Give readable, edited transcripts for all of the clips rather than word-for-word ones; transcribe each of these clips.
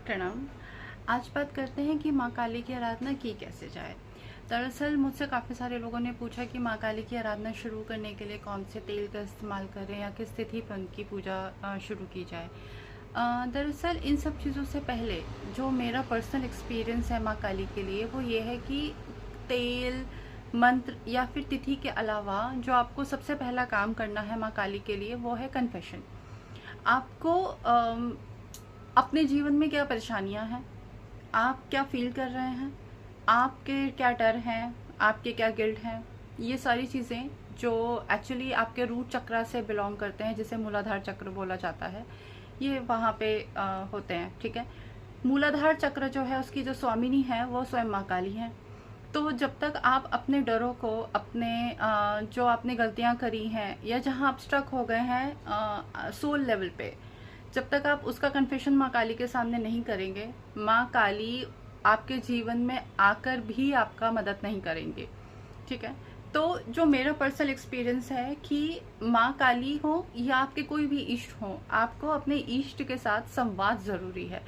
प्रणाम। आज बात करते हैं कि माँ काली की आराधना की कैसे जाए। दरअसल मुझसे काफ़ी सारे लोगों ने पूछा कि माँ काली की आराधना शुरू करने के लिए कौन से तेल का इस्तेमाल करें या किस तिथि पर उनकी पूजा शुरू की जाए। दरअसल इन सब चीज़ों से पहले जो मेरा पर्सनल एक्सपीरियंस है माँ काली के लिए वो ये है कि तेल, मंत्र या फिर तिथि के अलावा जो आपको सबसे पहला काम करना है माँ काली के लिए वो है कन्फेशन। आपको अपने जीवन में क्या परेशानियां हैं, आप क्या फील कर रहे हैं, आपके क्या डर हैं, आपके क्या गिल्ट हैं, ये सारी चीज़ें जो एक्चुअली आपके रूट चक्र से बिलोंग करते हैं, जिसे मूलाधार चक्र बोला जाता है, ये वहाँ पे होते हैं। ठीक है। मूलाधार चक्र जो है उसकी जो स्वामिनी है वो स्वयं माँ काली हैं। तो जब तक आप अपने डरों को, अपने जो आपने गलतियाँ करी हैं या जहाँ आप स्ट्रक हो गए हैं सोल लेवल पे, जब तक आप उसका कन्फेशन माँ काली के सामने नहीं करेंगे, माँ काली आपके जीवन में आकर भी आपका मदद नहीं करेंगे। ठीक है। तो जो मेरा पर्सनल एक्सपीरियंस है कि माँ काली हो या आपके कोई भी इष्ट हो, आपको अपने इष्ट के साथ संवाद ज़रूरी है।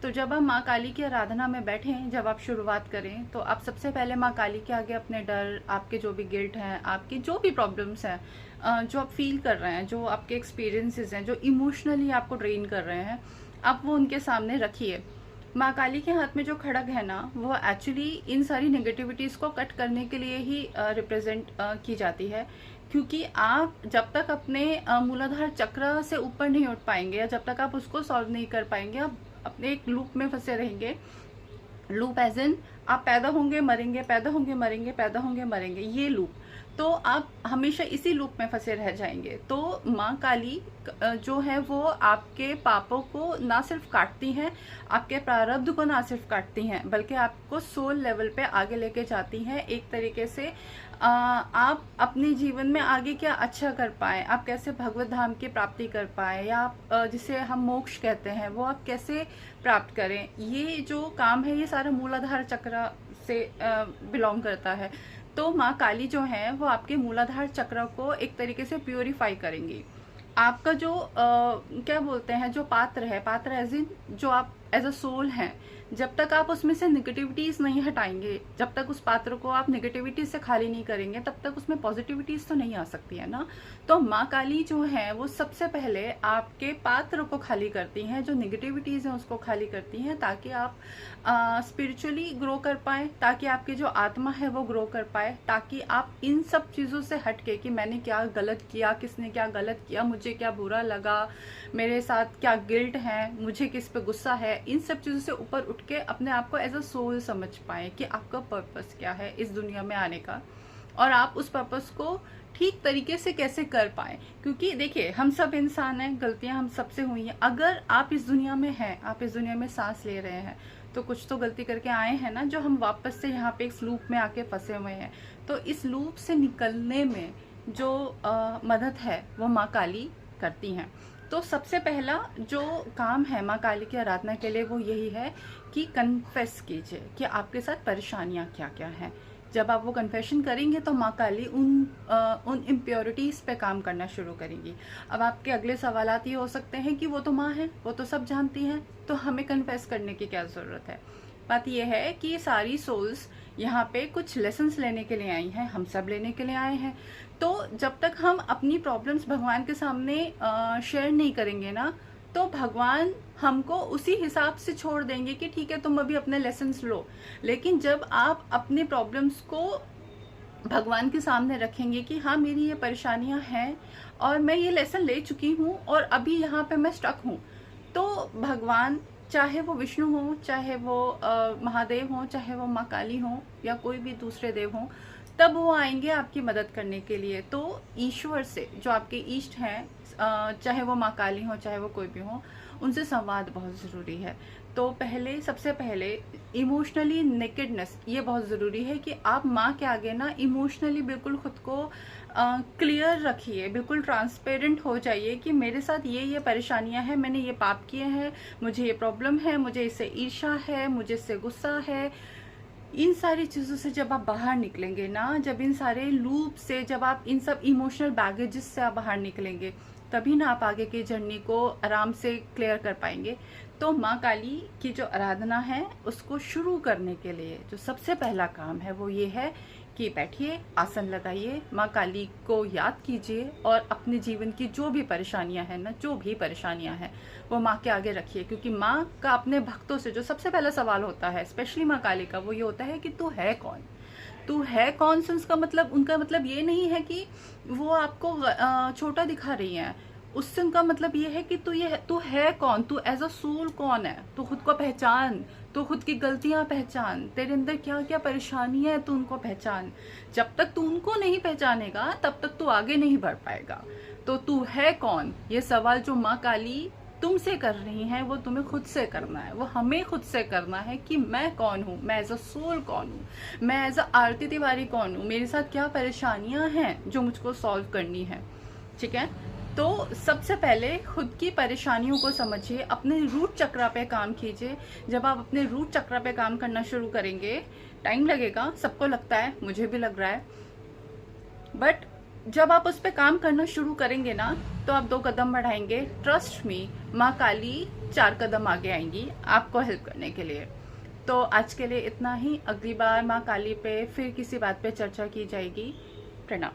तो जब आप माँ काली की आराधना में बैठें, जब आप शुरुआत करें, तो आप सबसे पहले माँ काली के आगे अपने डर, आपके जो भी गिल्ट हैं, आपकी जो भी प्रॉब्लम्स हैं, जो आप फील कर रहे हैं, जो आपके एक्सपीरियंसेस हैं, जो इमोशनली आपको ड्रेन कर रहे हैं, आप वो उनके सामने रखिए। माँ काली के हाथ में जो खड़ग है ना, वो एक्चुअली इन सारी नेगेटिविटीज़ को कट करने के लिए ही रिप्रेजेंट की जाती है। क्योंकि आप जब तक अपने मूलाधार चक्र से ऊपर नहीं उठ पाएंगे या जब तक आप उसको सॉल्व नहीं कर पाएंगे, आप अपने एक लूप में फंसे रहेंगे। लूप एज इन आप पैदा होंगे मरेंगे, पैदा होंगे मरेंगे, पैदा होंगे मरेंगे, ये लूप। तो आप हमेशा इसी लूप में फंसे रह जाएंगे। तो माँ काली जो है वो आपके पापों को ना सिर्फ काटती हैं, आपके प्रारब्ध को ना सिर्फ काटती हैं, बल्कि आपको सोल लेवल पे आगे लेके जाती हैं। एक तरीके से आप अपने जीवन में आगे क्या अच्छा कर पाए, आप कैसे भगवत धाम की प्राप्ति कर पाए, या आप जिसे हम मोक्ष कहते हैं वो आप कैसे प्राप्त करें, ये जो काम है ये सारा मूलाधार चक्र से बिलोंग करता है। तो माँ काली जो है वो आपके मूलाधार चक्र को एक तरीके से प्योरीफाई करेंगी। आपका जो क्या बोलते हैं, जो पात्र है, पात्र एज इन जो आप एज अ सोल हैं, जब तक आप उसमें से निगेटिविटीज नहीं हटाएंगे, जब तक उस पात्र को आप निगेटिविटी से खाली नहीं करेंगे, तब तक उसमें पॉजिटिविटीज तो नहीं आ सकती है ना। तो माँ काली जो है वो सबसे पहले आपके पात्र को खाली करती हैं, जो निगेटिविटीज हैं उसको खाली करती हैं, ताकि आप स्पिरिचुअली ग्रो कर पाए, ताकि आपकी जो आत्मा है वो ग्रो कर पाए, ताकि आप इन सब चीज़ों से हटके कि मैंने क्या गलत किया, किसने क्या गलत किया, मुझे क्या बुरा लगा, मेरे साथ क्या गिल्ट है, मुझे किस पे गुस्सा है, इन सब चीज़ों से ऊपर उठ के अपने आप को एज अ सोल समझ पाए कि आपका पर्पस क्या है इस दुनिया में आने का, और आप उस पर्पस को ठीक तरीके से कैसे कर पाए। क्योंकि देखिए, हम सब इंसान हैं, गलतियां हम सबसे हुई हैं। अगर आप इस दुनिया में हैं, आप इस दुनिया में सांस ले रहे हैं, तो कुछ तो गलती करके आए हैं ना, जो हम वापस से यहाँ पे इस लूप में आके फंसे हुए हैं। तो इस लूप से निकलने में जो मदद है वो माँ काली करती हैं। तो सबसे पहला जो काम है माँ काली की आराधना के लिए वो यही है कि कन्फेस कीजिए कि आपके साथ परेशानियाँ क्या क्या हैं। जब आप वो कन्फेशन करेंगे तो माँ काली उन इम्प्योरिटीज़ पे काम करना शुरू करेंगी। अब आपके अगले सवालात ये हो सकते हैं कि वो तो माँ है, वो तो सब जानती हैं, तो हमें कन्फेस करने की क्या ज़रूरत है। बात यह है कि सारी सोल्स यहाँ पे कुछ लेसन्स लेने के लिए आई हैं, हम सब लेने के लिए आए हैं। तो जब तक हम अपनी प्रॉब्लम्स भगवान के सामने शेयर नहीं करेंगे ना, तो भगवान हमको उसी हिसाब से छोड़ देंगे कि ठीक है तुम अभी अपने लेसन्स लो। लेकिन जब आप अपने प्रॉब्लम्स को भगवान के सामने रखेंगे कि हाँ मेरी ये परेशानियां हैं और मैं ये लेसन ले चुकी हूँ और अभी यहाँ पे मैं स्टक हूँ, तो भगवान, चाहे वो विष्णु हो, चाहे वो महादेव हो, चाहे वो माँ काली हो या कोई भी दूसरे देव हो, तब वो आएंगे आपकी मदद करने के लिए। तो ईश्वर से, जो आपके इष्ट हैं, चाहे वो माँ काली हो चाहे वो कोई भी हो, उनसे संवाद बहुत ज़रूरी है। तो पहले, सबसे पहले इमोशनली नेकेडनेस, ये बहुत ज़रूरी है कि आप माँ के आगे ना इमोशनली बिल्कुल खुद को क्लियर रखिए, बिल्कुल ट्रांसपेरेंट हो जाइए कि मेरे साथ ये परेशानियां हैं, मैंने ये पाप किए हैं, मुझे ये प्रॉब्लम है, मुझे इससे ईर्ष्या है, मुझे इससे गुस्सा है। इन सारी चीज़ों से जब आप बाहर निकलेंगे ना, जब इन सारे लूप से, जब आप इन सब इमोशनल बैगेजेस से आप बाहर निकलेंगे, तभी ना आप आगे की जर्नी को आराम से क्लियर कर पाएंगे। तो माँ काली की जो आराधना है उसको शुरू करने के लिए जो सबसे पहला काम है वो ये है कि बैठिए, आसन लगाइए, माँ काली को याद कीजिए और अपने जीवन की जो भी परेशानियां हैं ना, जो भी परेशानियां हैं वो माँ के आगे रखिए। क्योंकि माँ का अपने भक्तों से जो सबसे पहला सवाल होता है, स्पेशली माँ काली का, वो ये होता है कि तू है कौन। तू है कौन से उसका मतलब, उनका मतलब ये नहीं है कि वो आपको छोटा दिखा रही हैं। उससे उनका मतलब ये है कि तू है कौन, तू एज अ सोल कौन है। तू खुद को पहचान, तू खुद की गलतियां पहचान, तेरे अंदर क्या क्या परेशानी है तू उनको पहचान। जब तक तू उनको नहीं पहचानेगा तब तक तू आगे नहीं बढ़ पाएगा। तो तू है कौन, ये सवाल जो माँ काली तुमसे कर रही हैं वो तुम्हें खुद से करना है, वो हमें खुद से करना है कि मैं कौन हूँ, मैं एज अ सोल कौन हूँ, मैं एज अ आरती तिवारी कौन हूँ, मेरे साथ क्या परेशानियां हैं जो मुझको सॉल्व करनी है। ठीक है, तो सबसे पहले खुद की परेशानियों को समझिए, अपने रूट चक्र पे काम कीजिए। जब आप अपने रूट चक्र पे काम करना शुरू करेंगे, टाइम लगेगा, सबको लगता है, मुझे भी लग रहा है, बट जब आप उस पर काम करना शुरू करेंगे ना तो आप 2 कदम बढ़ाएंगे, ट्रस्ट मी, माँ काली 4 कदम आगे आएंगी आपको हेल्प करने के लिए। तो आज के लिए इतना ही, अगली बार माँ काली पे फिर किसी बात पे चर्चा की जाएगी। प्रणाम।